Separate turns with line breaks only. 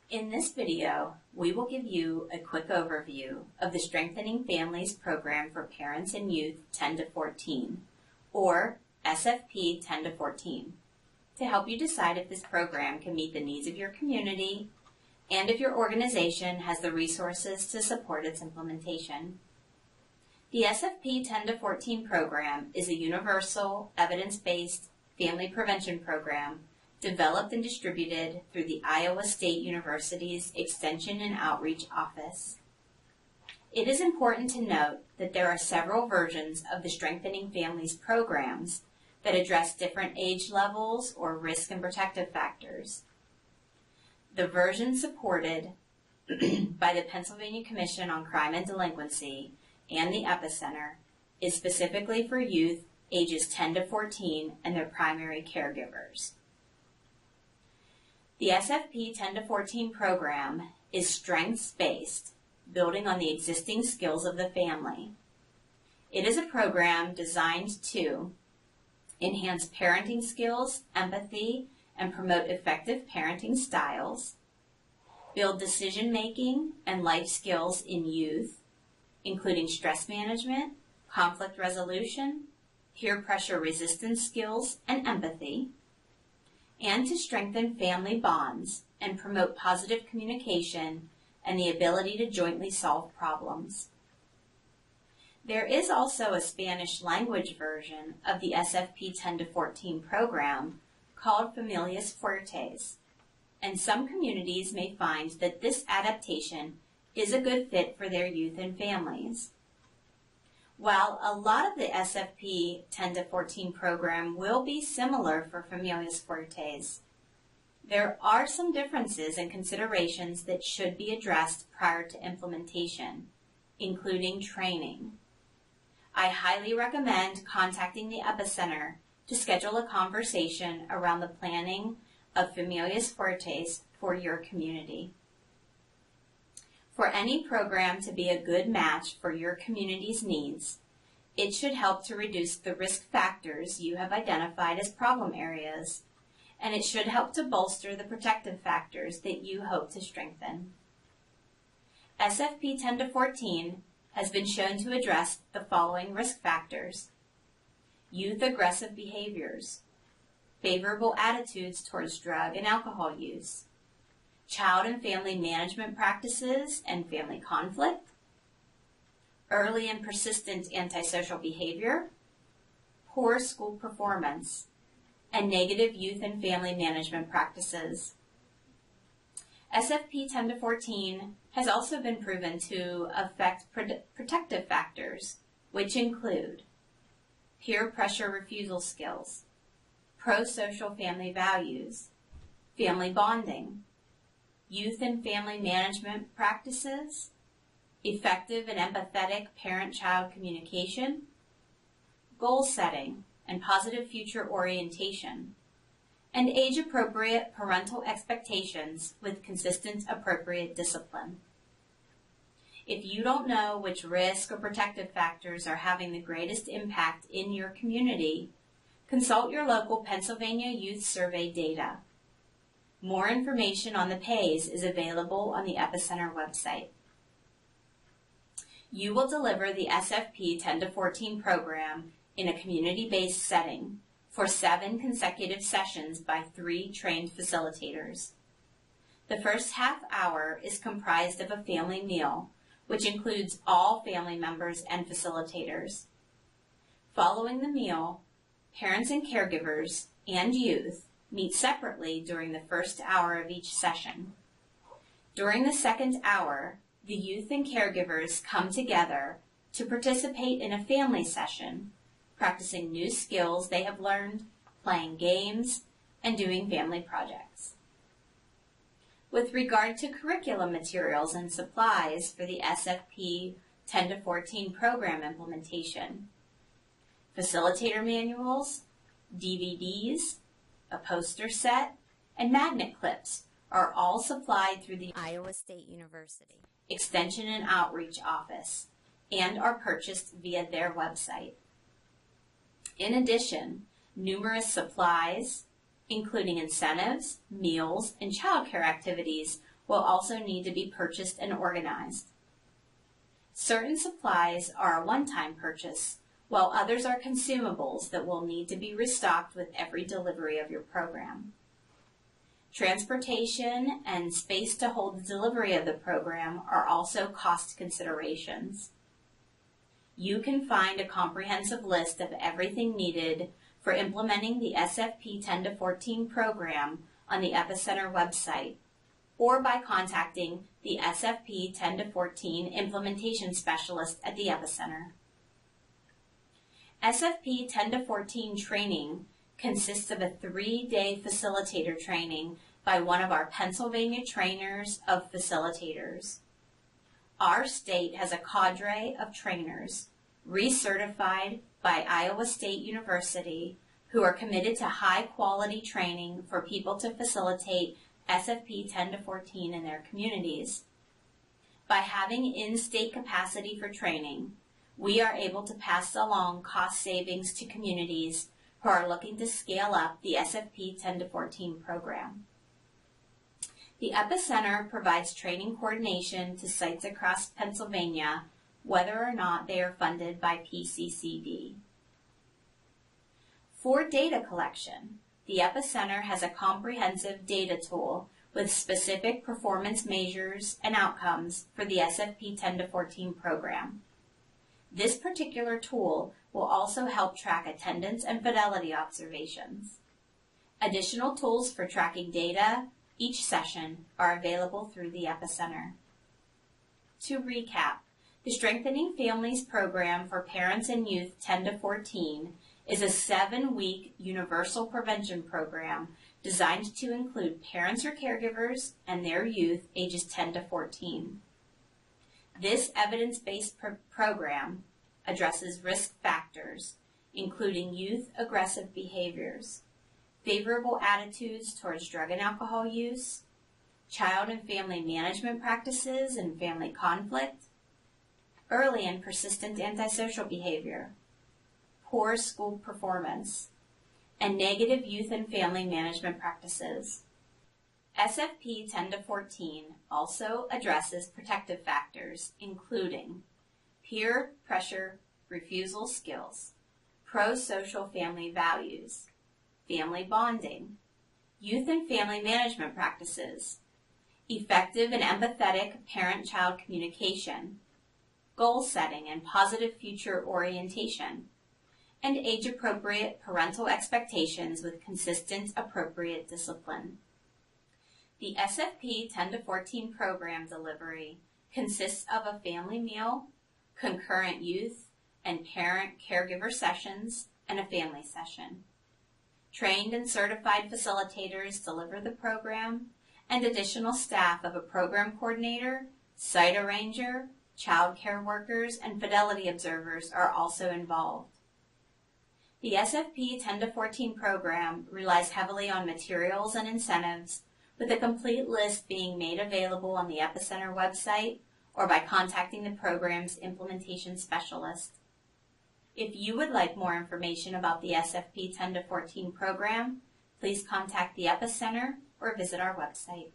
In this video, we will give you a quick overview of the Strengthening Families Program for Parents and Youth 10 to 14, or SFP 10 to 14, to help you decide if this program can meet the needs of your community and if your organization has the resources to support its implementation. The SFP 10 to 14 program is a universal, evidence-based family prevention program developed and distributed through the Iowa State University's Extension and Outreach Office. It is important to note that there are several versions of the Strengthening Families programs that address different age levels or risk and protective factors. The version supported by the Pennsylvania Commission on Crime and Delinquency and the Epicenter is specifically for youth ages 10 to 14 and their primary caregivers. The SFP 10 to 14 program is strengths-based, building on the existing skills of the family. It is a program designed to enhance parenting skills, empathy, and promote effective parenting styles, build decision-making and life skills in youth, including stress management, conflict resolution, peer pressure resistance skills, and empathy, and to strengthen family bonds and promote positive communication and the ability to jointly solve problems. There is also a Spanish language version of the SFP 10 to 14 program called Familias Fuertes, and some communities may find that this adaptation is a good fit for their youth and families. While a lot of the SFP 10 to 14 program will be similar for Familias Fuertes, there are some differences and considerations that should be addressed prior to implementation, including training. I highly recommend contacting the Epicenter to schedule a conversation around the planning of Familias Fuertes for your community. For any program to be a good match for your community's needs, it should help to reduce the risk factors you have identified as problem areas, and it should help to bolster the protective factors that you hope to strengthen. SFP 10 to 14 has been shown to address the following risk factors: youth aggressive behaviors, favorable attitudes towards drug and alcohol use, child and family management practices and family conflict, early and persistent antisocial behavior, poor school performance, and negative youth and family management practices. SFP 10 to 14 has also been proven to affect protective factors, which include peer pressure refusal skills, pro-social family values, family bonding, youth and family management practices, effective and empathetic parent-child communication, goal setting and positive future orientation, and age-appropriate parental expectations with consistent appropriate discipline. If you don't know which risk or protective factors are having the greatest impact in your community, consult your local Pennsylvania Youth Survey data. More information on the PAYS is available on the Epicenter website. You will deliver the SFP 10 to 14 program in a community-based setting for 7 consecutive sessions by 3 trained facilitators. The first half hour is comprised of a family meal, which includes all family members and facilitators. Following the meal, parents and caregivers and youth meet separately during the first hour of each session. During the second hour, the youth and caregivers come together to participate in a family session, practicing new skills they have learned, playing games, and doing family projects. With regard to curriculum materials and supplies for the SFP 10 to 14 program implementation, facilitator manuals, DVDs, a poster set, and magnet clips are all supplied through the
Iowa State University
Extension and Outreach Office and are purchased via their website. In addition, numerous supplies, including incentives, meals, and childcare activities, will also need to be purchased and organized. Certain supplies are a one-time purchase, while others are consumables that will need to be restocked with every delivery of your program. Transportation and space to hold the delivery of the program are also cost considerations. You can find a comprehensive list of everything needed for implementing the SFP 10-14 program on the Epicenter website, or by contacting the SFP 10-14 implementation specialist at the Epicenter. SFP 10-14 training consists of a 3-day facilitator training by one of our Pennsylvania trainers of facilitators. Our state has a cadre of trainers, recertified by Iowa State University, who are committed to high-quality training for people to facilitate SFP 10-14 in their communities. By having in-state capacity for training, we are able to pass along cost savings to communities who are looking to scale up the SFP 10-14 program. The Epicenter provides training coordination to sites across Pennsylvania, whether or not they are funded by PCCD. For data collection, the Epicenter has a comprehensive data tool with specific performance measures and outcomes for the SFP 10-14 program. This particular tool will also help track attendance and fidelity observations. Additional tools for tracking data each session are available through the Epicenter. To recap, the Strengthening Families program for parents and youth 10-14 is a 7-week universal prevention program designed to include parents or caregivers and their youth ages 10-14. This evidence-based program addresses risk factors, including youth aggressive behaviors, favorable attitudes towards drug and alcohol use, child and family management practices and family conflict, early and persistent antisocial behavior, poor school performance, and negative youth and family management practices. SFP 10-14 also addresses protective factors, including peer pressure refusal skills, pro-social family values, family bonding, youth and family management practices, effective and empathetic parent-child communication, goal setting and positive future orientation, and age-appropriate parental expectations with consistent, appropriate discipline. The SFP 10-14 program delivery consists of a family meal, concurrent youth and parent-caregiver sessions, and a family session. Trained and certified facilitators deliver the program, and additional staff of a program coordinator, site arranger, child care workers, and fidelity observers are also involved. The SFP 10-14 program relies heavily on materials and incentives, with a complete list being made available on the Epicenter website or by contacting the program's implementation specialist. If you would like more information about the SFP 10-14 program, please contact the Epicenter or visit our website.